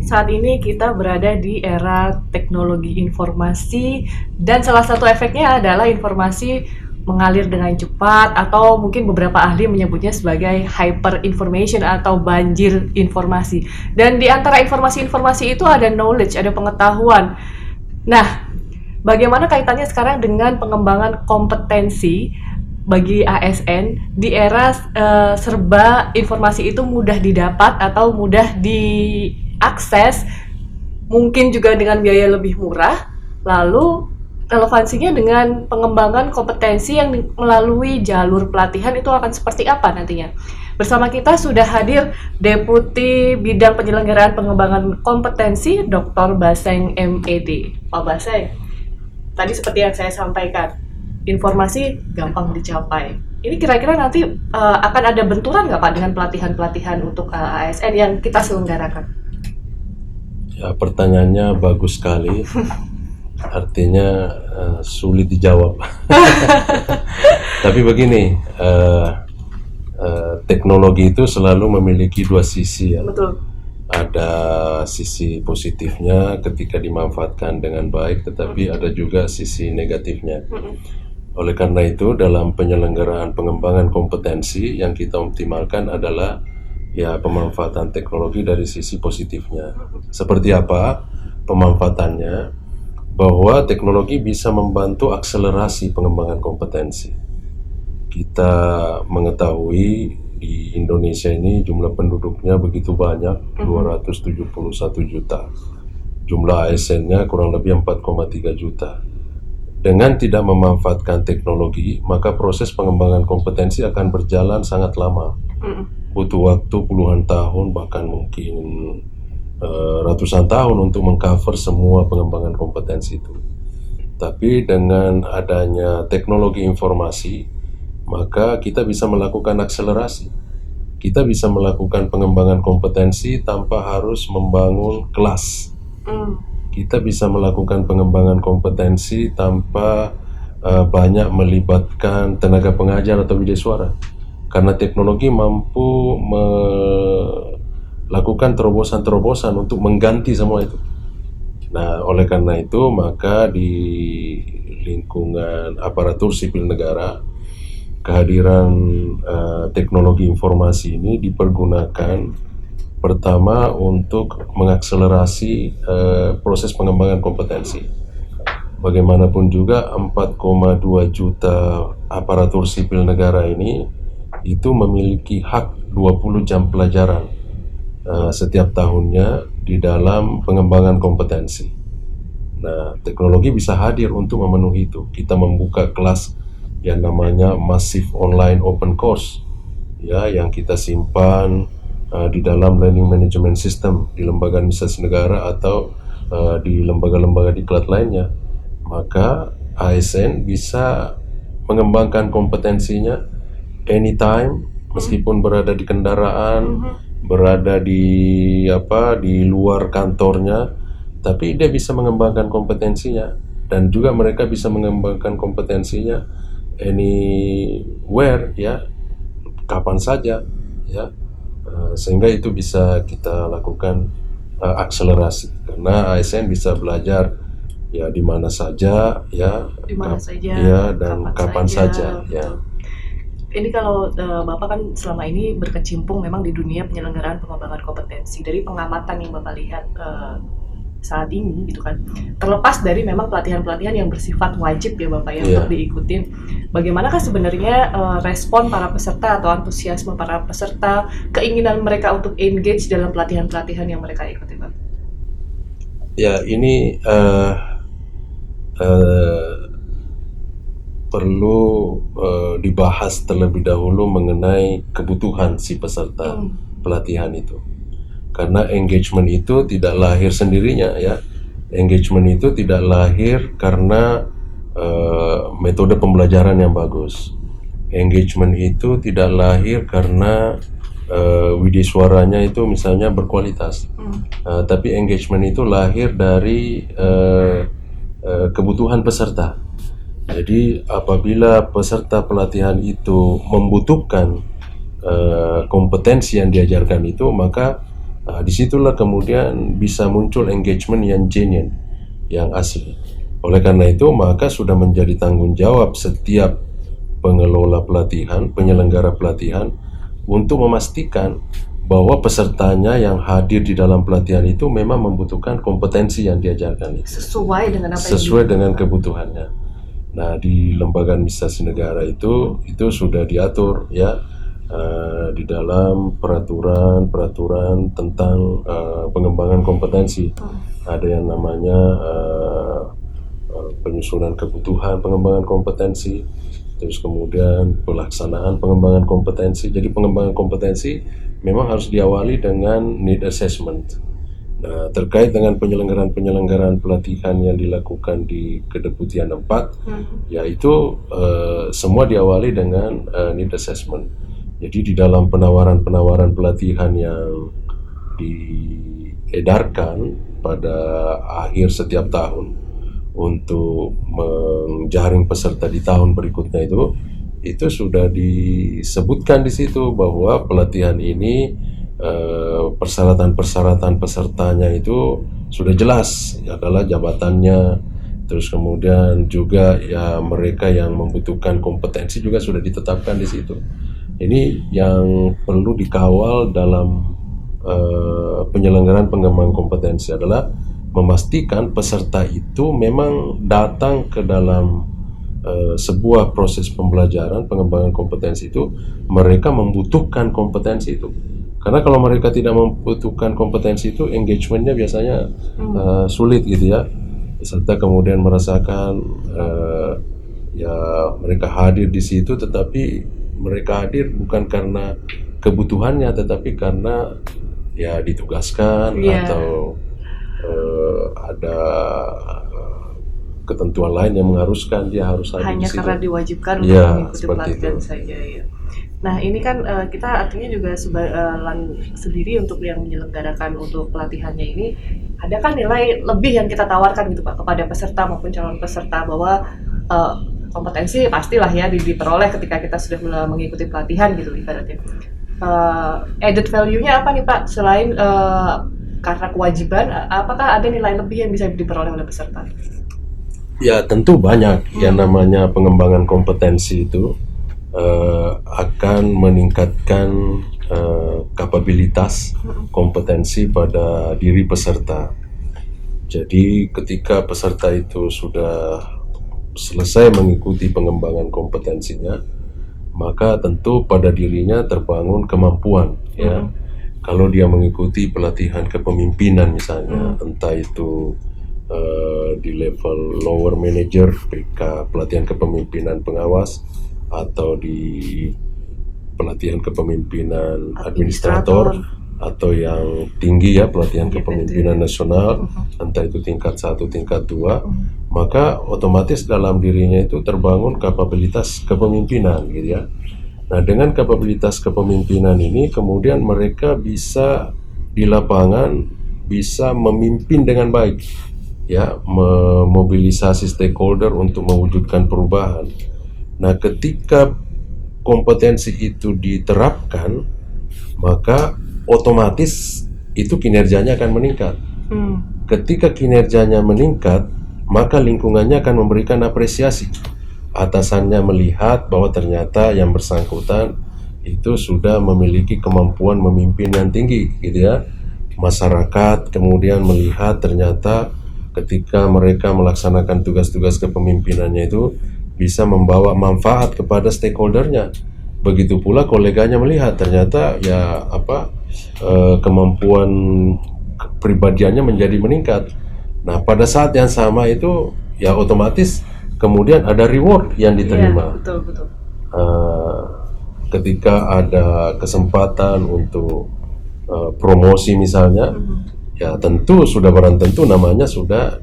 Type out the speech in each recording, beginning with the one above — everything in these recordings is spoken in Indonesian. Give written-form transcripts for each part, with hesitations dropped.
saat ini kita berada di era teknologi informasi dan salah satu efeknya adalah informasi mengalir dengan cepat atau mungkin beberapa ahli menyebutnya sebagai hyper information atau banjir informasi. Dan di antara informasi-informasi itu ada knowledge, ada pengetahuan. Nah, bagaimana kaitannya sekarang dengan pengembangan kompetensi bagi ASN di era serba informasi itu mudah didapat atau mudah diakses, mungkin juga dengan biaya lebih murah, lalu relevansinya dengan pengembangan kompetensi yang melalui jalur pelatihan itu akan seperti apa nantinya? Bersama kita sudah hadir Deputi Bidang Penyelenggaraan Pengembangan Kompetensi Dr. Baseng MED. Pak Baseng, tadi seperti yang saya sampaikan, informasi gampang dicapai. Ini kira-kira nanti akan ada benturan nggak Pak dengan pelatihan-pelatihan untuk ASN yang kita selenggarakan? Ya, pertanyaannya bagus sekali. Artinya sulit dijawab. Tapi begini, teknologi itu selalu memiliki dua sisi ya. Betul. Ada sisi positifnya ketika dimanfaatkan dengan baik, tetapi ada juga sisi negatifnya. Oleh karena itu, dalam penyelenggaraan pengembangan kompetensi yang kita optimalkan adalah ya pemanfaatan teknologi dari sisi positifnya. Seperti apa pemanfaatannya? Bahwa teknologi bisa membantu akselerasi pengembangan kompetensi. Kita mengetahui di Indonesia ini jumlah penduduknya begitu banyak, 271 juta. Jumlah ASN-nya kurang lebih 4,3 juta. Dengan tidak memanfaatkan teknologi, maka proses pengembangan kompetensi akan berjalan sangat lama. Butuh waktu puluhan tahun, bahkan mungkin ratusan tahun untuk mengcover semua pengembangan kompetensi itu. Tapi dengan adanya teknologi informasi, maka kita bisa melakukan akselerasi. Kita bisa melakukan pengembangan kompetensi tanpa harus membangun kelas. Kita bisa melakukan pengembangan kompetensi tanpa banyak melibatkan tenaga pengajar atau bidaiswara. Karena teknologi mampu lakukan terobosan-terobosan untuk mengganti semua itu. Nah, oleh karena itu, maka di lingkungan aparatur sipil negara, kehadiran teknologi informasi ini dipergunakan pertama untuk mengakselerasi proses pengembangan kompetensi. Bagaimanapun juga 4,2 juta aparatur sipil negara ini itu memiliki hak 20 jam pelajaran setiap tahunnya di dalam pengembangan kompetensi. Nah, teknologi bisa hadir untuk memenuhi itu. Kita membuka kelas yang namanya Massive Online Open Course, ya, yang kita simpan di dalam Learning Management System di lembaga administrasi negara atau di lembaga-lembaga diklat lainnya. Maka ASN bisa mengembangkan kompetensinya anytime, meskipun berada di kendaraan, berada di luar kantornya, tapi dia bisa mengembangkan kompetensinya, dan juga mereka bisa mengembangkan kompetensinya anywhere, ya, kapan saja, ya, sehingga itu bisa kita lakukan akselerasi, karena ASN bisa belajar ya di mana saja, ya, dan kapan saja, ya. Ini kalau Bapak kan selama ini berkecimpung memang di dunia penyelenggaraan pengembangan kompetensi. Dari pengamatan yang Bapak lihat saat ini gitu kan, terlepas dari memang pelatihan-pelatihan yang bersifat wajib ya Bapak ya untuk diikutin, bagaimanakah sebenarnya respon para peserta atau antusiasme para peserta, keinginan mereka untuk engage dalam pelatihan-pelatihan yang mereka ikuti, Pak? Ya, ini perlu dibahas terlebih dahulu mengenai kebutuhan si peserta pelatihan itu. Karena engagement itu tidak lahir sendirinya, ya. Engagement itu tidak lahir karena metode pembelajaran yang bagus. Engagement itu tidak lahir karena widesuaranya itu misalnya berkualitas. Tapi engagement itu lahir dari kebutuhan peserta. Jadi apabila peserta pelatihan itu membutuhkan kompetensi yang diajarkan itu, maka Disitulah kemudian bisa muncul engagement yang genuine, yang asli. Oleh karena itu, maka sudah menjadi tanggung jawab setiap pengelola pelatihan, penyelenggara pelatihan, untuk memastikan bahwa pesertanya yang hadir di dalam pelatihan itu memang membutuhkan kompetensi yang diajarkan itu, Sesuai dengan apa yang sesuai dengan dibutuhkan. kebutuhannya. Nah, di lembaga administrasi negara itu sudah diatur ya, di dalam peraturan tentang pengembangan kompetensi. Ada yang namanya penyusunan kebutuhan pengembangan kompetensi, terus kemudian pelaksanaan pengembangan kompetensi. Jadi pengembangan kompetensi memang harus diawali dengan need assessment. Nah, terkait dengan penyelenggaraan pelatihan yang dilakukan di Kedeputian 4, yaitu semua diawali dengan need assessment. Jadi di dalam penawaran pelatihan yang diedarkan pada akhir setiap tahun untuk menjaring peserta di tahun berikutnya itu sudah disebutkan di situ bahwa pelatihan ini persyaratan pesertanya itu sudah jelas, adalah jabatannya, terus kemudian juga ya mereka yang membutuhkan kompetensi juga sudah ditetapkan di situ. Ini yang perlu dikawal dalam penyelenggaraan pengembangan kompetensi adalah memastikan peserta itu memang datang ke dalam sebuah proses pembelajaran pengembangan kompetensi itu, mereka membutuhkan kompetensi itu. Karena kalau mereka tidak membutuhkan kompetensi itu, engagementnya biasanya sulit gitu ya. Peserta kemudian merasakan ya mereka hadir di situ, tetapi mereka hadir bukan karena kebutuhannya, tetapi karena ya ditugaskan atau ada ketentuan lain yang mengharuskan dia harus hadir hanya di situ. karena diwajibkan untuk Ya, mengikuti seperti pelatihan itu. saja ya. Nah ini kan kita artinya juga sendiri untuk yang menyelenggarakan untuk pelatihannya ini, ada kan nilai lebih yang kita tawarkan gitu Pak kepada peserta maupun calon peserta, bahwa kompetensi pastilah ya diperoleh ketika kita sudah mengikuti pelatihan gitu ibaratnya. Added value-nya apa nih Pak selain karena kewajiban, apakah ada nilai lebih yang bisa diperoleh oleh peserta? Ya tentu banyak. Yang namanya pengembangan kompetensi itu akan meningkatkan kapabilitas kompetensi pada diri peserta. Jadi ketika peserta itu sudah selesai mengikuti pengembangan kompetensinya, maka tentu pada dirinya terbangun kemampuan ya. Kalau dia mengikuti pelatihan kepemimpinan misalnya, entah itu di level lower manager, PK, pelatihan kepemimpinan pengawas, atau di pelatihan kepemimpinan administrator, atau yang tinggi ya pelatihan kepemimpinan nasional, entah itu tingkat 1, tingkat 2, maka otomatis dalam dirinya itu terbangun kapabilitas kepemimpinan gitu ya. Nah, dengan kapabilitas kepemimpinan ini kemudian mereka bisa di lapangan bisa memimpin dengan baik ya, memobilisasi stakeholder untuk mewujudkan perubahan. Nah, ketika kompetensi itu diterapkan, maka otomatis itu kinerjanya akan meningkat. Ketika kinerjanya meningkat, maka lingkungannya akan memberikan apresiasi. Atasannya melihat bahwa ternyata yang bersangkutan itu sudah memiliki kemampuan memimpin yang tinggi gitu ya. Masyarakat kemudian melihat ternyata ketika mereka melaksanakan tugas-tugas kepemimpinannya itu bisa membawa manfaat kepada stakeholdernya. Begitu pula koleganya melihat ternyata ya kemampuan kepribadiannya menjadi meningkat. Nah, pada saat yang sama itu ya otomatis kemudian ada reward yang diterima. Iya, betul. Ketika ada kesempatan untuk promosi misalnya, ya tentu sudah barang tentu namanya sudah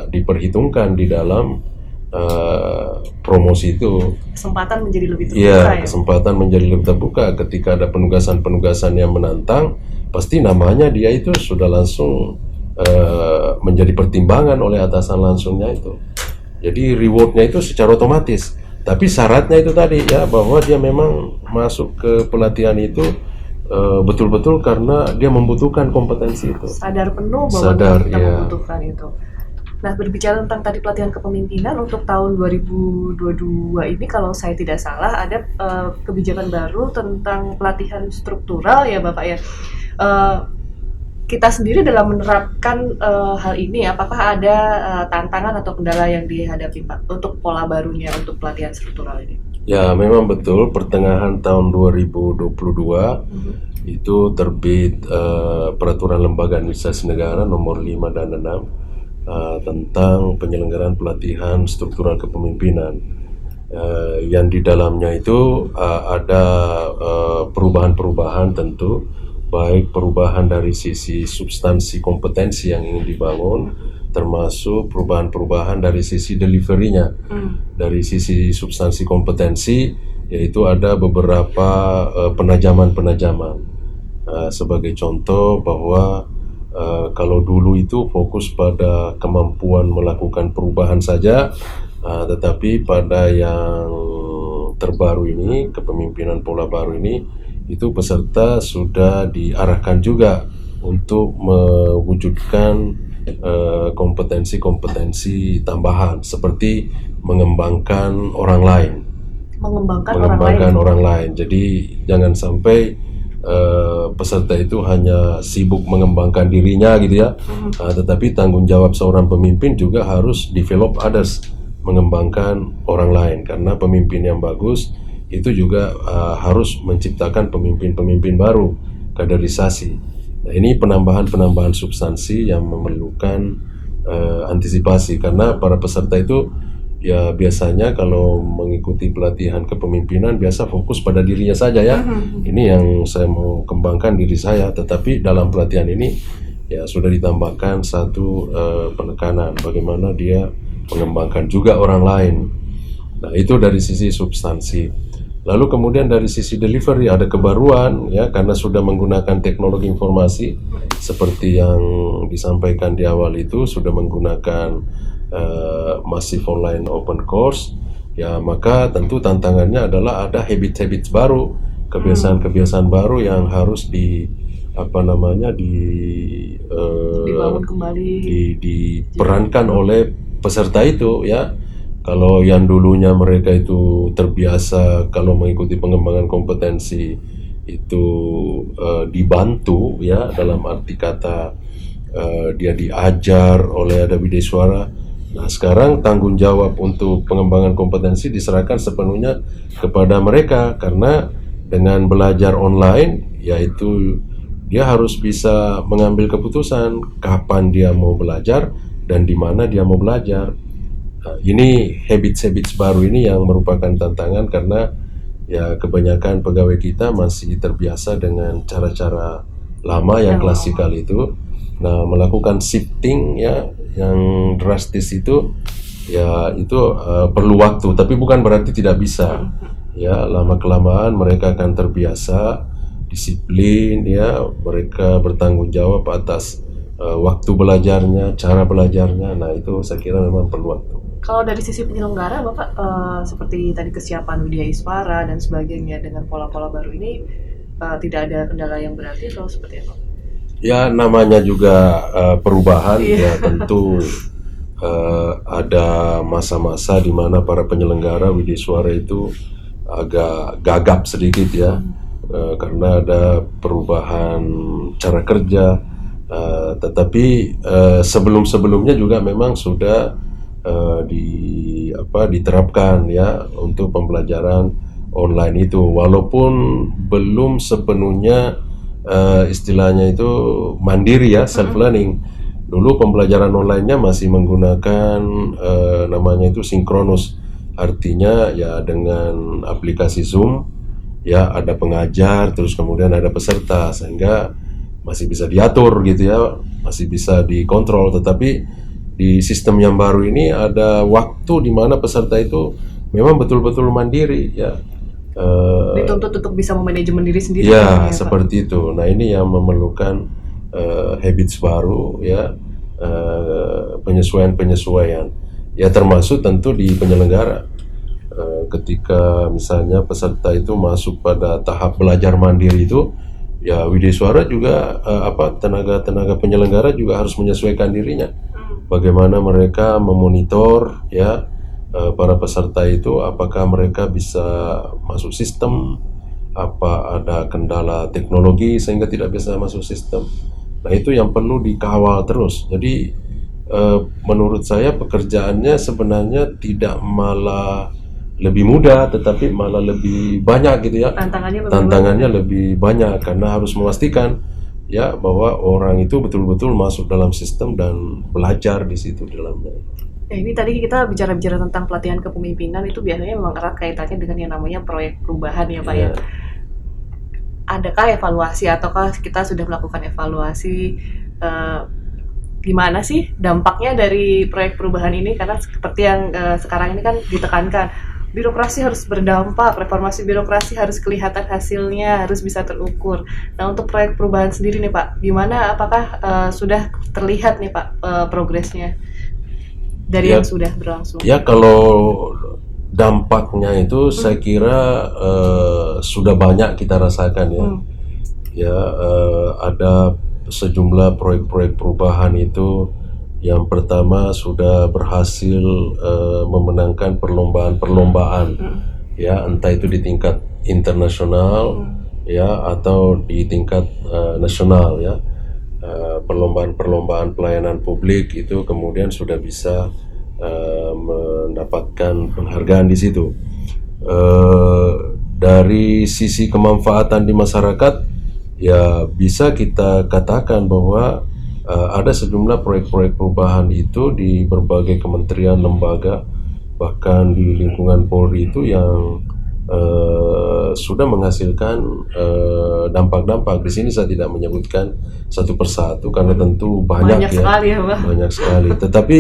diperhitungkan di dalam promosi itu. Kesempatan menjadi lebih terbuka ya. Kesempatan menjadi lebih terbuka. Ketika ada penugasan-penugasan yang menantang, pasti namanya dia itu sudah langsung menjadi pertimbangan oleh atasan langsungnya itu. Jadi rewardnya itu secara otomatis. Tapi syaratnya itu tadi ya, bahwa dia memang masuk ke pelatihan itu betul-betul karena dia membutuhkan kompetensi itu. Sadar penuh bahwa Sadar, kita ya. membutuhkan itu. Nah, berbicara tentang tadi pelatihan kepemimpinan untuk tahun 2022 ini kalau saya tidak salah ada kebijakan baru tentang pelatihan struktural ya Bapak ya. Eh, kita sendiri dalam menerapkan hal ini, apakah ada tantangan atau kendala yang dihadapi Pak untuk pola barunya untuk pelatihan struktural ini? Ya, memang betul pertengahan tahun 2022 itu terbit Peraturan Lembaga Administrasi Negara nomor 5 dan 6 tentang penyelenggaraan pelatihan struktural kepemimpinan. Yang di dalamnya itu ada perubahan-perubahan tentu, baik perubahan dari sisi substansi kompetensi yang ingin dibangun, termasuk perubahan-perubahan dari sisi delivery-nya. Dari sisi substansi kompetensi, yaitu ada beberapa penajaman-penajaman. Sebagai contoh bahwa kalau dulu itu fokus pada kemampuan melakukan perubahan saja, tetapi pada yang terbaru ini, kepemimpinan pola baru ini, itu peserta sudah diarahkan juga untuk mewujudkan kompetensi-kompetensi tambahan seperti mengembangkan orang lain. Mengembangkan orang lain. Jadi jangan sampai peserta itu hanya sibuk mengembangkan dirinya gitu ya, tetapi tanggung jawab seorang pemimpin juga harus develop others, mengembangkan orang lain, karena pemimpin yang bagus itu juga harus menciptakan pemimpin-pemimpin baru, kaderisasi. Nah, ini penambahan substansi yang memerlukan antisipasi, karena para peserta itu ya biasanya kalau mengikuti pelatihan kepemimpinan biasa fokus pada dirinya saja ya. Ini yang saya mau kembangkan diri saya, tetapi dalam pelatihan ini ya sudah ditambahkan satu penekanan bagaimana dia mengembangkan juga orang lain. Nah, itu dari sisi substansi. Lalu kemudian dari sisi delivery ada kebaruan ya, karena sudah menggunakan teknologi informasi seperti yang disampaikan di awal itu, sudah menggunakan masif online open course ya, maka tentu tantangannya adalah ada habit-habit baru, kebiasaan-kebiasaan baru yang harus dibangun kembali, diperankan oleh peserta itu ya. Kalau yang dulunya mereka itu terbiasa kalau mengikuti pengembangan kompetensi itu dibantu ya, dalam arti kata dia diajar oleh ada Wideswara. Nah, sekarang tanggung jawab untuk pengembangan kompetensi diserahkan sepenuhnya kepada mereka, karena dengan belajar online yaitu dia harus bisa mengambil keputusan kapan dia mau belajar dan di mana dia mau belajar. Nah, ini habits baru ini yang merupakan tantangan, karena ya kebanyakan pegawai kita masih terbiasa dengan cara-cara lama yang klasikal itu. Nah, melakukan shifting ya yang drastis itu ya itu perlu waktu, tapi bukan berarti tidak bisa. Ya, lama-kelamaan mereka akan terbiasa, disiplin ya, mereka bertanggung jawab atas waktu belajarnya, cara belajarnya. Nah, itu saya kira memang perlu waktu. Kalau dari sisi penyelenggara Bapak seperti tadi kesiapan Widyaiswara dan sebagainya dengan pola-pola baru ini tidak ada kendala yang berarti atau seperti apa? Ya, namanya juga perubahan ya, tentu ada masa-masa di mana para penyelenggara Widyaiswara itu agak gagap sedikit ya, karena ada perubahan cara kerja, tetapi sebelum-sebelumnya juga memang sudah diterapkan ya untuk pembelajaran online itu, walaupun belum sepenuhnya istilahnya itu mandiri ya, self learning. Dulu pembelajaran online-nya masih menggunakan namanya itu sinkronus, artinya ya dengan aplikasi Zoom ya, ada pengajar terus kemudian ada peserta, sehingga masih bisa diatur gitu ya, masih bisa dikontrol. Tetapi di sistem yang baru ini ada waktu di mana peserta itu memang betul-betul mandiri ya, dituntut untuk bisa memanajemen diri sendiri ya, seperti itu. Nah, ini yang memerlukan habits baru ya, penyesuaian ya, termasuk tentu di penyelenggara. Ketika misalnya peserta itu masuk pada tahap belajar mandiri itu Ya Wideswara juga tenaga penyelenggara juga harus menyesuaikan dirinya. Bagaimana mereka memonitor ya para peserta itu, apakah mereka bisa masuk sistem, apa ada kendala teknologi sehingga tidak bisa masuk sistem. Nah itu yang perlu dikawal terus. Jadi menurut saya pekerjaannya sebenarnya tidak malah lebih mudah, tetapi malah lebih banyak gitu ya. Tantangannya lebih banyak karena harus memastikan ya bahwa orang itu betul-betul masuk dalam sistem dan belajar di situ dalamnya. ini tadi kita bicara-bicara tentang pelatihan kepemimpinan, itu biasanya memang erat kaitannya dengan yang namanya proyek perubahan ya Pak ya. Ya. Adakah evaluasi ataukah kita sudah melakukan evaluasi gimana sih dampaknya dari proyek perubahan ini? Karena seperti yang sekarang ini kan ditekankan, birokrasi harus berdampak, reformasi birokrasi harus kelihatan hasilnya, harus bisa terukur. Nah untuk proyek perubahan sendiri nih Pak, gimana, apakah sudah terlihat nih Pak progresnya dari Ya. yang sudah berlangsung? Ya kalau dampaknya itu saya kira sudah banyak kita rasakan ya. Ya ada sejumlah proyek-proyek perubahan itu. Yang pertama sudah berhasil memenangkan perlombaan-perlombaan ya, entah itu di tingkat internasional ya atau di tingkat nasional ya. Perlombaan-perlombaan pelayanan publik itu kemudian sudah bisa mendapatkan penghargaan di situ. Dari sisi kemanfaatan di masyarakat, ya bisa kita katakan bahwa ada sejumlah proyek-proyek perubahan itu di berbagai kementerian, lembaga, bahkan di lingkungan Polri itu yang sudah menghasilkan dampak-dampak. Di sini saya tidak menyebutkan satu persatu karena tentu banyak ya, sekali ya Pak. banyak sekali. Tetapi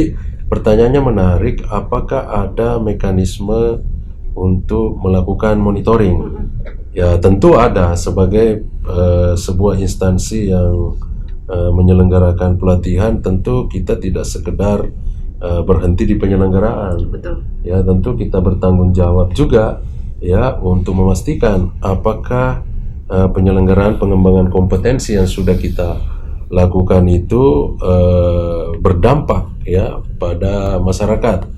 pertanyaannya menarik, apakah ada mekanisme untuk melakukan monitoring? Ya tentu ada, sebagai sebuah instansi yang menyelenggarakan pelatihan, tentu kita tidak sekedar berhenti di penyelenggaraan. Betul. Ya tentu kita bertanggung jawab juga ya untuk memastikan apakah penyelenggaraan pengembangan kompetensi yang sudah kita lakukan itu berdampak ya pada masyarakat.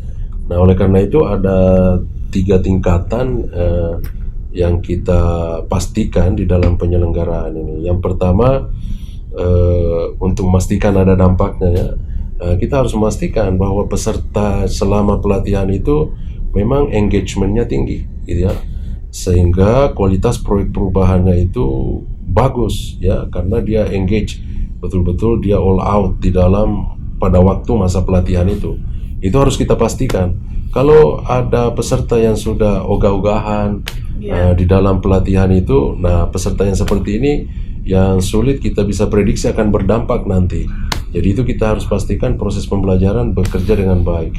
Nah oleh karena itu ada 3 tingkatan yang kita pastikan di dalam penyelenggaraan ini. Yang pertama, untuk memastikan ada dampaknya ya, kita harus memastikan bahwa peserta selama pelatihan itu memang engagementnya tinggi gitu ya, sehingga kualitas proyek perubahannya itu bagus ya, karena dia engage betul-betul, dia all out di dalam pada waktu masa pelatihan itu harus kita pastikan. Kalau ada peserta yang sudah ogah-ogahan di dalam pelatihan itu, nah peserta yang seperti ini yang sulit kita bisa prediksi akan berdampak nanti. Jadi itu kita harus pastikan proses pembelajaran bekerja dengan baik.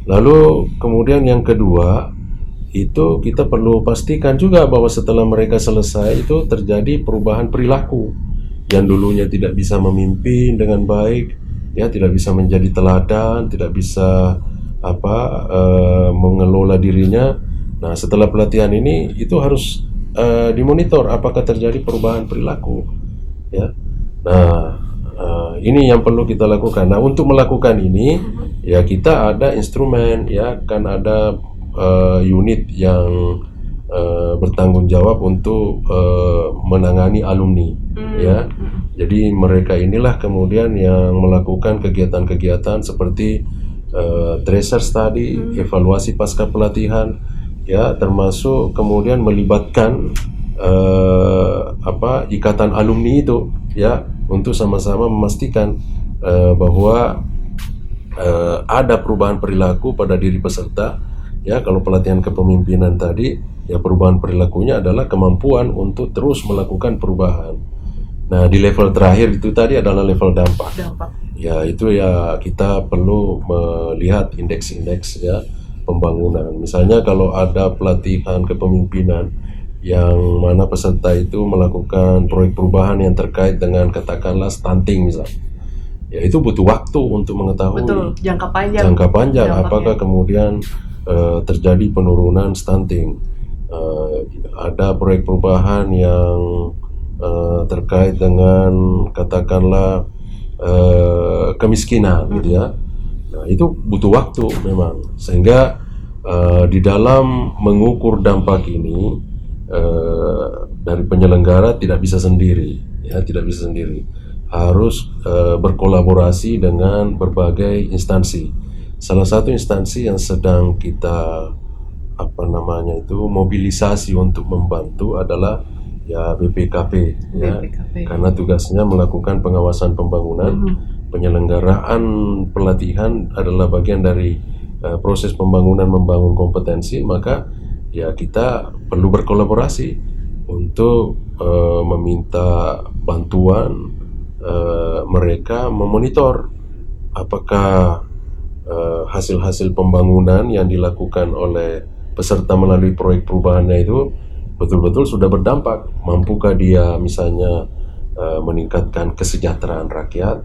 Lalu kemudian yang kedua, itu kita perlu pastikan juga bahwa setelah mereka selesai itu terjadi perubahan perilaku. Yang dulunya tidak bisa memimpin dengan baik, ya tidak bisa menjadi teladan, tidak bisa mengelola dirinya. Nah setelah pelatihan ini itu harus dimonitor apakah terjadi perubahan perilaku ya. Nah ini yang perlu kita lakukan. Nah untuk melakukan ini ya kita ada instrumen ya, kan ada unit yang bertanggung jawab untuk menangani alumni ya. Jadi mereka inilah kemudian yang melakukan kegiatan-kegiatan seperti tracer study, evaluasi pasca pelatihan ya, termasuk kemudian melibatkan ikatan alumni itu ya, untuk sama-sama memastikan bahwa ada perubahan perilaku pada diri peserta ya. Kalau pelatihan kepemimpinan tadi ya, perubahan perilakunya adalah kemampuan untuk terus melakukan perubahan. Nah di level terakhir itu tadi adalah level dampak. Ya itu ya kita perlu melihat indeks-indeks ya pembangunan. Misalnya kalau ada pelatihan kepemimpinan yang mana peserta itu melakukan proyek perubahan yang terkait dengan katakanlah stunting misalnya, ya itu butuh waktu untuk mengetahui. Betul, jangka panjang apakah kemudian terjadi penurunan stunting. Ada proyek perubahan yang terkait dengan katakanlah kemiskinan gitu ya. Nah, itu butuh waktu memang, sehingga di dalam mengukur dampak ini dari penyelenggara tidak bisa sendiri, ya, tidak bisa sendiri, harus berkolaborasi dengan berbagai instansi. Salah satu instansi yang sedang kita mobilisasi untuk membantu adalah ya BPKP, ya, BPKP. karena tugasnya melakukan pengawasan pembangunan. Penyelenggaraan pelatihan adalah bagian dari proses pembangunan, membangun kompetensi. Maka ya kita perlu berkolaborasi untuk meminta bantuan mereka memonitor apakah hasil-hasil pembangunan yang dilakukan oleh peserta melalui proyek perubahannya itu betul-betul sudah berdampak. Mampukah dia misalnya meningkatkan kesejahteraan rakyat,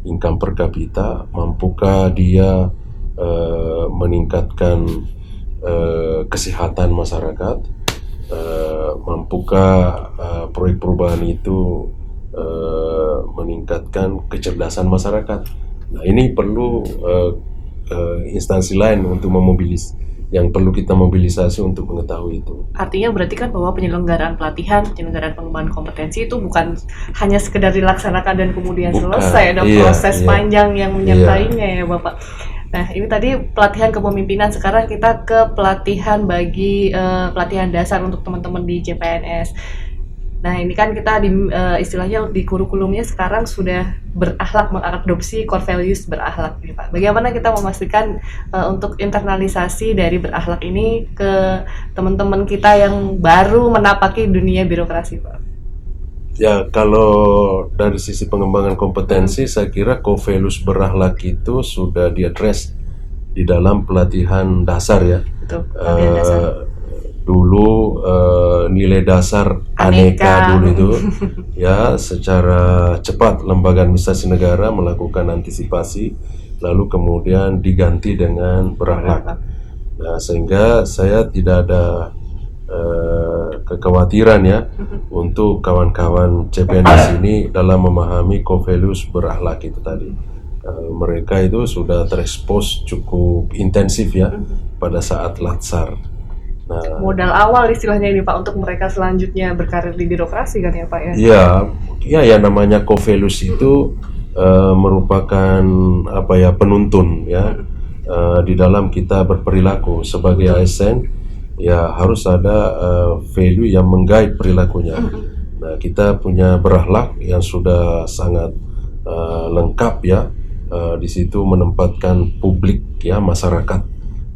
income per kapita, mampukah dia meningkatkan kesehatan masyarakat, mampukah proyek perubahan itu meningkatkan kecerdasan masyarakat. Nah, ini perlu instansi lain untuk yang perlu kita mobilisasi untuk mengetahui itu. Artinya berarti kan bahwa penyelenggaraan pelatihan, penyelenggaraan pengembangan kompetensi itu bukan hanya sekedar dilaksanakan dan kemudian selesai, ada proses panjang yang menyertainya ya Bapak. Nah, ini tadi pelatihan kepemimpinan, sekarang kita ke pelatihan bagi pelatihan dasar untuk teman-teman di CPNS. Nah, ini kan kita istilahnya di kurikulumnya sekarang sudah berakhlak, mengadopsi core values berakhlak, gitu, Pak. Bagaimana kita memastikan untuk internalisasi dari berakhlak ini ke teman-teman kita yang baru menapaki dunia birokrasi, Pak? Ya, kalau dari sisi pengembangan kompetensi, saya kira core values berakhlak itu sudah diadres di dalam pelatihan dasar ya. Betul, pelatihan dasar. Dulu nilai dasar aneka dulu itu ya, secara cepat lembaga administrasi negara melakukan antisipasi, lalu kemudian diganti dengan berakhlak. Nah, sehingga saya tidak ada kekhawatiran ya untuk kawan-kawan CPNS ini dalam memahami core values berakhlak itu tadi. Mereka itu sudah terekspos cukup intensif ya pada saat latsar. Nah, modal awal istilahnya ini Pak untuk mereka selanjutnya berkarir di birokrasi kan ya Pak ya? Iya, namanya core values itu merupakan penuntun ya di dalam kita berperilaku sebagai ASN. Ya, harus ada value yang menggait perilakunya. Nah, kita punya berakhlak yang sudah sangat lengkap ya. Di situ menempatkan publik ya, masyarakat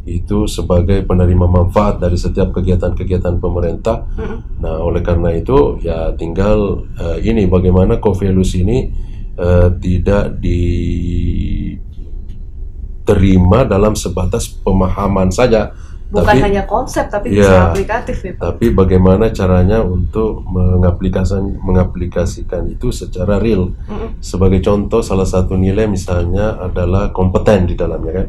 itu sebagai penerima manfaat dari setiap kegiatan-kegiatan pemerintah. Nah, oleh karena itu ya tinggal bagaimana core values ini tidak diterima dalam sebatas pemahaman saja. Bukan hanya konsep tapi bisa aplikatif ya Pak. Tapi bagaimana caranya untuk mengaplikasikan itu secara real. Sebagai contoh, salah satu nilai misalnya adalah kompeten di dalamnya kan.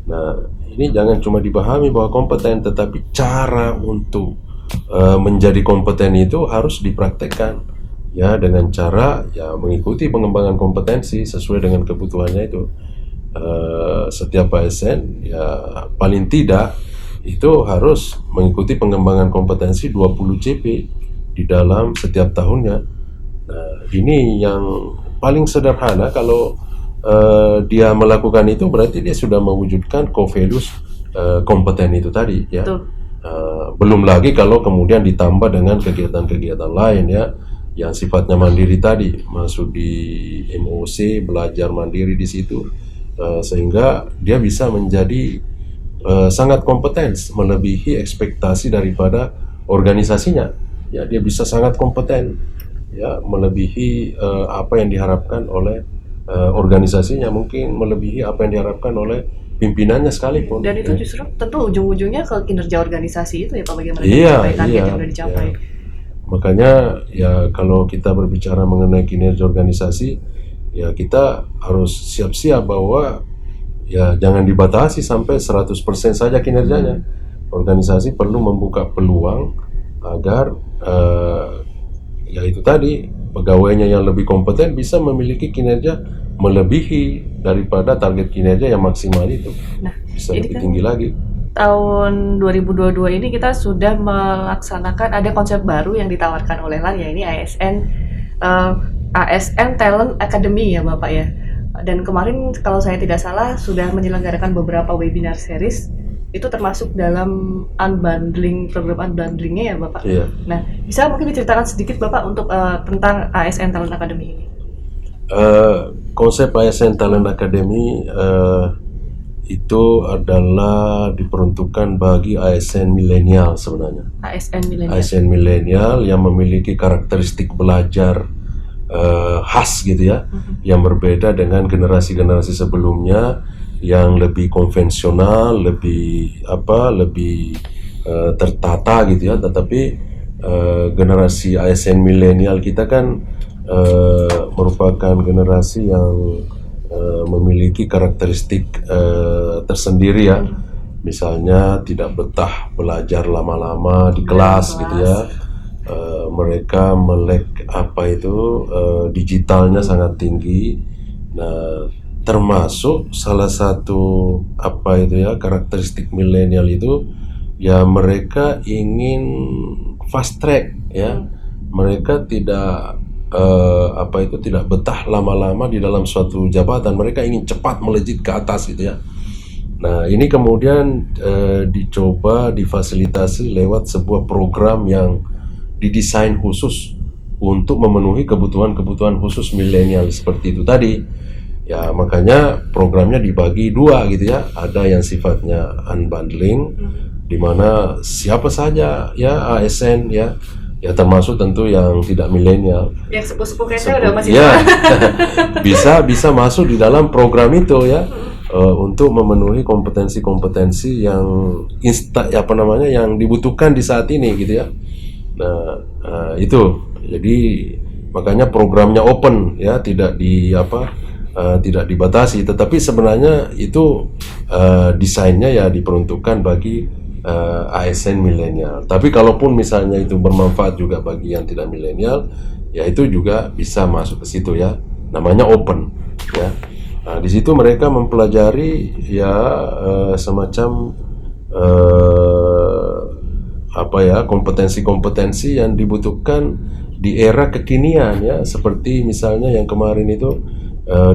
Nah, ini jangan cuma dipahami bahwa kompeten, tetapi cara untuk menjadi kompeten itu harus dipraktekkan ya, dengan cara ya mengikuti pengembangan kompetensi sesuai dengan kebutuhannya itu. Setiap ASN ya paling tidak itu harus mengikuti pengembangan kompetensi 20 CP di dalam setiap tahunnya. Nah, ini yang paling sederhana. Kalau dia melakukan itu berarti dia sudah mewujudkan core values kompeten itu tadi ya. Belum lagi kalau kemudian ditambah dengan kegiatan-kegiatan lain ya yang sifatnya mandiri tadi, masuk di MOC, belajar mandiri di situ, sehingga dia bisa menjadi sangat kompeten melebihi ekspektasi daripada organisasinya ya. Dia bisa sangat kompeten ya, melebihi apa yang diharapkan oleh organisasinya, mungkin melebihi apa yang diharapkan oleh pimpinannya sekalipun. Dan itu justru tentu ujung-ujungnya ke kinerja organisasi itu ya Pak, bagaimana mencapai target yang sudah dicapai. Makanya ya kalau kita berbicara mengenai kinerja organisasi ya kita harus siap-siap bahwa ya jangan dibatasi sampai 100% saja kinerjanya. Organisasi perlu membuka peluang agar ya itu tadi pegawainya yang lebih kompeten bisa memiliki kinerja melebihi daripada target kinerja yang maksimal itu. Nah, Bisa ini lebih kan tinggi lagi. tahun 2022 ini kita sudah melaksanakan ada konsep baru yang ditawarkan oleh LAN, ya ini ASN Talent Academy ya Bapak ya. Dan kemarin kalau saya tidak salah sudah menyelenggarakan beberapa webinar series, itu termasuk dalam program unbundlingnya ya Bapak. Iya. Nah, bisa mungkin diceritakan sedikit Bapak untuk tentang ASN Talent Academy ini? Konsep ASN Talent Academy itu adalah diperuntukkan bagi ASN milenial sebenarnya. ASN milenial. ASN milenial yang memiliki karakteristik belajar khas gitu ya, yang berbeda dengan generasi-generasi sebelumnya yang lebih konvensional, lebih tertata gitu ya. Tetapi generasi ASN milenial kita kan merupakan generasi yang memiliki karakteristik tersendiri ya. Misalnya tidak betah belajar lama-lama di kelas gitu ya. Mereka melek digitalnya sangat tinggi. Nah, termasuk salah satu karakteristik milenial itu ya, mereka ingin fast track ya. Mereka tidak tidak betah lama-lama di dalam suatu jabatan. Mereka ingin cepat melejit ke atas gitu ya. Nah, ini kemudian dicoba difasilitasi lewat sebuah program yang didesain khusus untuk memenuhi kebutuhan-kebutuhan khusus milenial seperti itu tadi. Ya, makanya programnya dibagi dua gitu ya. Ada yang sifatnya unbundling, di mana siapa saja ya ASN ya termasuk tentu yang tidak milenial. Yang sepuh-sepuh kayak saya udah masih ya, bisa masuk di dalam program itu ya. Untuk memenuhi kompetensi-kompetensi yang yang dibutuhkan di saat ini gitu ya. Nah, itu jadi makanya programnya open ya, tidak dibatasi, tetapi sebenarnya itu desainnya ya diperuntukkan bagi ASN milenial. Tapi kalaupun misalnya itu bermanfaat juga bagi yang tidak milenial, ya itu juga bisa masuk ke situ ya. Namanya open ya. Nah, di situ mereka mempelajari ya semacam kompetensi-kompetensi yang dibutuhkan di era kekinian ya, seperti misalnya yang kemarin itu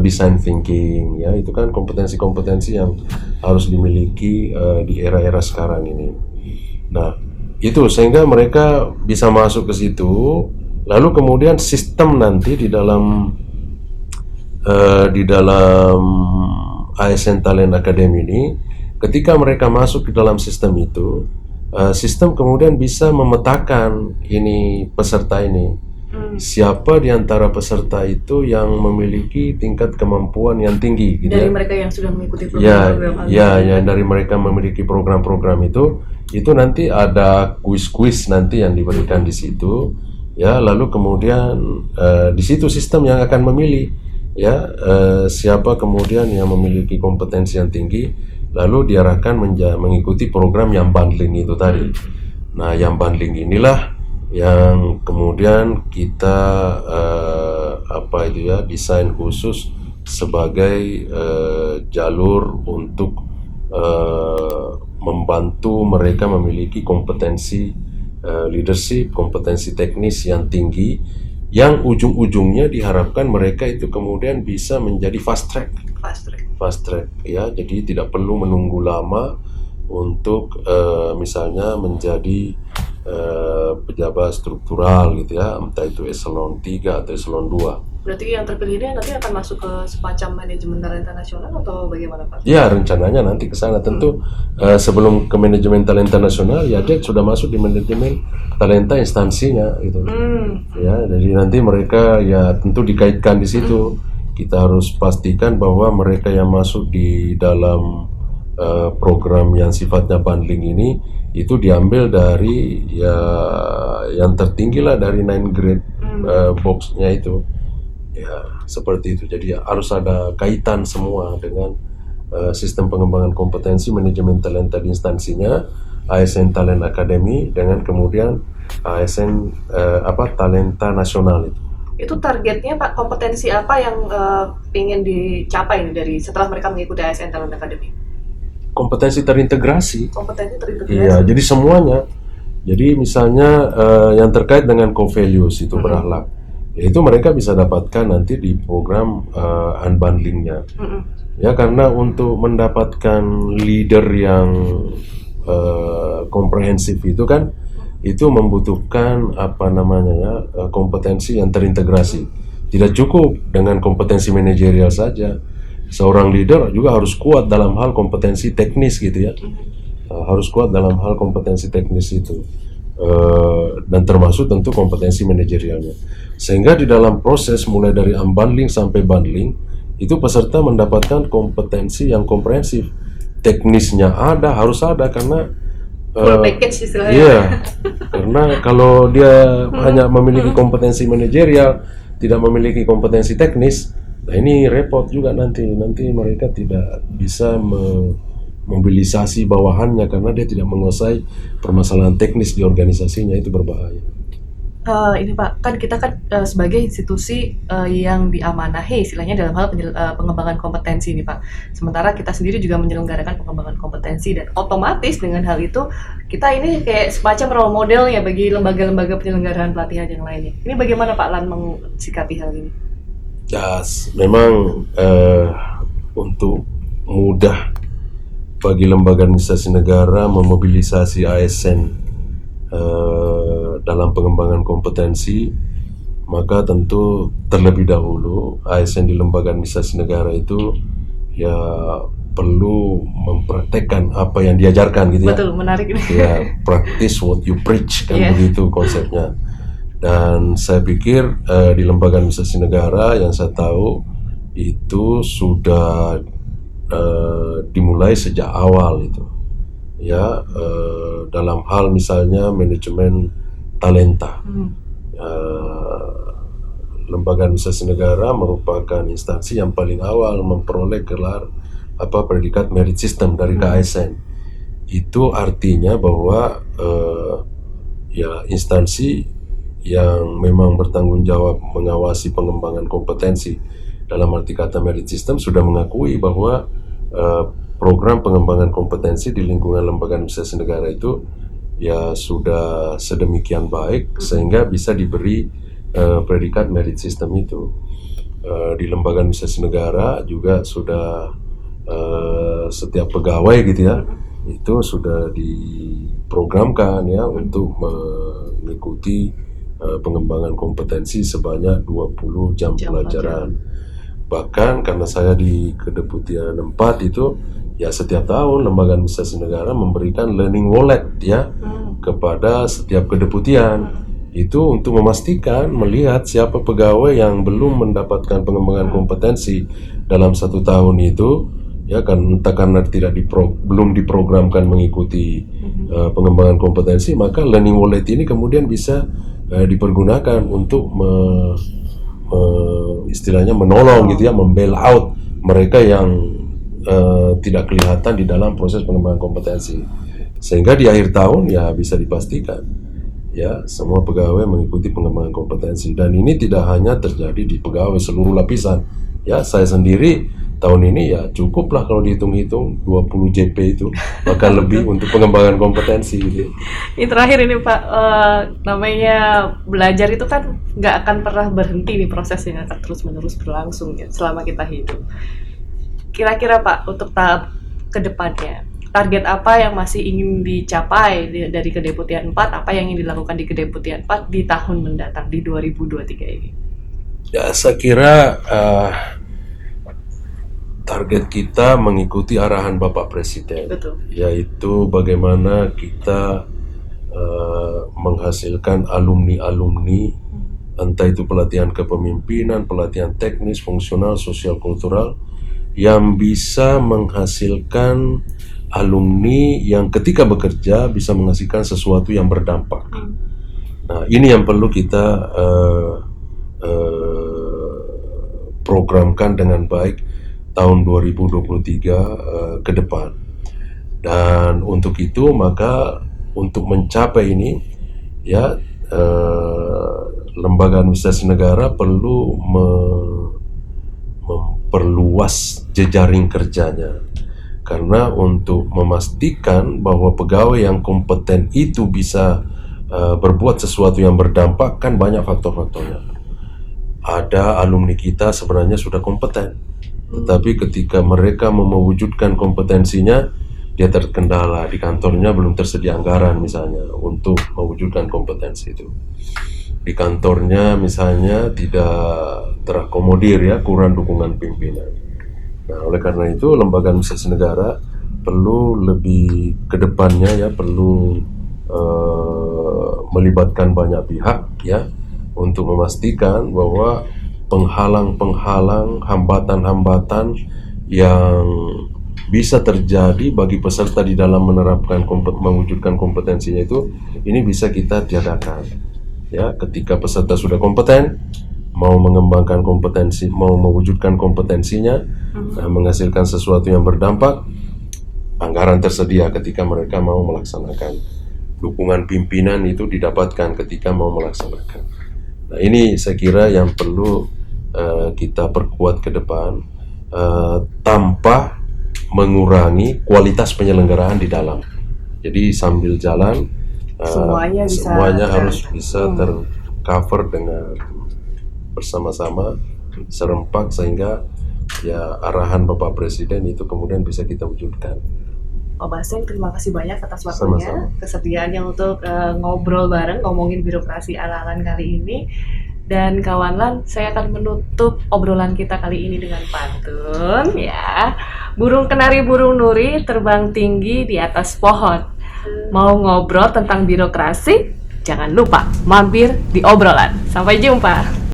design thinking ya, itu kan kompetensi-kompetensi yang harus dimiliki di era-era sekarang ini. Nah, itu sehingga mereka bisa masuk ke situ. Lalu kemudian sistem nanti di dalam ASN Talent Academy ini, ketika mereka masuk ke dalam sistem itu, sistem kemudian bisa memetakan ini peserta ini. Siapa di antara peserta itu yang memiliki tingkat kemampuan yang tinggi gitu dari ya. mereka yang sudah mengikuti program-program dari mereka memiliki program-program itu nanti ada kuis-kuis nanti yang diberikan di situ ya. Lalu kemudian di situ sistem yang akan memilih ya siapa kemudian yang memiliki kompetensi yang tinggi, lalu diarahkan mengikuti program yang bundling itu tadi. Nah, yang bundling inilah yang kemudian kita desain khusus sebagai jalur untuk membantu mereka memiliki kompetensi leadership, kompetensi teknis yang tinggi, yang ujung-ujungnya diharapkan mereka itu kemudian bisa menjadi fast track ya. Jadi tidak perlu menunggu lama untuk misalnya menjadi pejabat struktural gitu ya, entah itu eselon 3 atau eselon 2. Berarti yang terpilih ini nanti akan masuk ke semacam manajemen talenta nasional atau bagaimana Pak? Ya, rencananya nanti ke sana tentu. Sebelum ke manajemen talenta nasional ya dia sudah masuk di manajemen talenta instansinya gitu. Ya, jadi nanti mereka ya tentu dikaitkan di situ. Kita harus pastikan bahwa mereka yang masuk di dalam program yang sifatnya bundling ini itu diambil dari ya yang tertinggi lah, dari 9 grade box-nya itu ya, seperti itu. Jadi harus ada kaitan semua dengan sistem pengembangan kompetensi manajemen talenta di instansinya, ASN Talent Academy, dengan kemudian ASN talenta nasional itu. Itu targetnya Pak, kompetensi apa yang ingin dicapai nih dari setelah mereka mengikuti ASN Talent Academy? Kompetensi terintegrasi. Kompetensi terintegrasi. Iya, jadi semuanya. Jadi misalnya yang terkait dengan core values itu berakhlak, itu mereka bisa dapatkan nanti di program unbundlingnya. Ya, karena untuk mendapatkan leader yang komprehensif itu kan, itu membutuhkan apa namanya ya, kompetensi yang terintegrasi. Tidak cukup dengan kompetensi manajerial saja. Seorang leader juga harus kuat dalam hal kompetensi teknis gitu ya. Harus kuat dalam hal kompetensi teknis itu. Dan termasuk tentu kompetensi manajerialnya. Sehingga di dalam proses mulai dari unbundling sampai bundling, itu peserta mendapatkan kompetensi yang komprehensif. Teknisnya ada, harus ada, karena Full package istilahnya. iya, karena kalau dia hanya memiliki kompetensi manajerial, tidak memiliki kompetensi teknis, nah ini repot juga nanti mereka tidak bisa mobilisasi bawahannya karena dia tidak menguasai permasalahan teknis di organisasinya, itu berbahaya. Ini Pak, kan kita kan sebagai institusi yang diamanahi istilahnya dalam hal pengembangan kompetensi ini Pak. Sementara kita sendiri juga menyelenggarakan pengembangan kompetensi dan otomatis dengan hal itu kita ini kayak semacam role model ya bagi lembaga-lembaga penyelenggaraan pelatihan yang lainnya. Ini bagaimana Pak Lan mensikapi hal ini? Ya, memang untuk mudah bagi lembaga administrasi negara memobilisasi ASN dalam pengembangan kompetensi, maka tentu terlebih dahulu ASN di lembaga administrasi negara itu ya perlu mempraktekkan apa yang diajarkan gitu ya. Betul, menarik ini. Ya, practice what you preach kan, begitu konsepnya. Dan saya pikir di lembaga administrasi negara yang saya tahu itu sudah dimulai sejak awal itu. Ya, dalam hal misalnya manajemen talenta. Lembaga administrasi negara merupakan instansi yang paling awal memperoleh gelar predikat merit system dari KASN. Itu artinya bahwa ya instansi yang memang bertanggung jawab mengawasi pengembangan kompetensi dalam arti kata merit system sudah mengakui bahwa program pengembangan kompetensi di lingkungan lembaga administrasi negara itu ya sudah sedemikian baik sehingga bisa diberi predikat merit system itu. Di lembaga administrasi negara juga sudah setiap pegawai gitu ya, itu sudah diprogramkan ya untuk mengikuti pengembangan kompetensi sebanyak 20 jam pelajaran. Bahkan karena saya di Kedeputian 4 itu ya setiap tahun lembaga administrasi negara memberikan learning wallet ya kepada setiap kedeputian, itu untuk memastikan melihat siapa pegawai yang belum mendapatkan pengembangan kompetensi dalam 1 tahun itu ya kan, entah karena belum diprogramkan mengikuti pengembangan kompetensi, maka learning wallet ini kemudian bisa dipergunakan untuk istilahnya menolong gitu ya, membail out mereka yang tidak kelihatan di dalam proses pengembangan kompetensi, sehingga di akhir tahun ya bisa dipastikan ya semua pegawai mengikuti pengembangan kompetensi. Dan ini tidak hanya terjadi di pegawai seluruh lapisan ya. Saya sendiri tahun ini ya cukuplah kalau dihitung-hitung 20 JP itu, bahkan lebih untuk pengembangan kompetensi gitu. Ini terakhir ini Pak, namanya belajar itu kan nggak akan pernah berhenti nih, prosesnya akan terus-menerus berlangsung ya selama kita hidup. Kira-kira Pak, untuk tahap kedepannya, target apa yang masih ingin dicapai dari Kedeputian 4, apa yang ingin dilakukan di Kedeputian 4 di tahun mendatang, di 2023 ini? Ya, saya kira target kita mengikuti arahan Bapak Presiden. Betul. Yaitu bagaimana kita menghasilkan alumni-alumni, entah itu pelatihan kepemimpinan, pelatihan teknis, fungsional, sosial, kultural, yang bisa menghasilkan alumni yang ketika bekerja bisa menghasilkan sesuatu yang berdampak. Nah, ini yang perlu kita programkan dengan baik tahun 2023 ke depan. Dan untuk itu, maka untuk mencapai ini ya lembaga administrasi negara perlu memperluas jejaring kerjanya, karena untuk memastikan bahwa pegawai yang kompeten itu bisa berbuat sesuatu yang berdampak, kan banyak faktor-faktornya. Ada alumni kita sebenarnya sudah kompeten, tetapi ketika mereka mau mewujudkan kompetensinya, dia terkendala. Di kantornya belum tersedia anggaran misalnya untuk mewujudkan kompetensi itu. Di kantornya misalnya tidak terakomodir, ya, kurang dukungan pimpinan. Nah, oleh karena itu lembaga administrasi negara perlu lebih ke depannya, ya, perlu melibatkan banyak pihak, ya, untuk memastikan bahwa penghalang-penghalang, hambatan-hambatan yang bisa terjadi bagi peserta di dalam menerapkan mewujudkan kompetensinya itu, ini bisa kita tiadakan. Ya, ketika peserta sudah kompeten, mau mengembangkan kompetensi, mau mewujudkan kompetensinya, menghasilkan sesuatu yang berdampak, anggaran tersedia ketika mereka mau melaksanakan. Dukungan pimpinan itu didapatkan ketika mau melaksanakan. Nah, ini saya kira yang perlu kita perkuat ke depan, tanpa mengurangi kualitas penyelenggaraan di dalam. Jadi sambil jalan, semuanya harus bisa tercover dengan bersama-sama, serempak, sehingga ya arahan Bapak Presiden itu kemudian bisa kita wujudkan. Pak Baseng, terima kasih banyak atas waktunya, kesediaannya untuk ngobrol bareng, ngomongin birokrasi ala-alan kali ini. Dan kawanlan, saya akan menutup obrolan kita kali ini dengan pantun, ya. Burung kenari burung nuri terbang tinggi di atas pohon. Mau ngobrol tentang birokrasi? Jangan lupa mampir di obrolan. Sampai jumpa.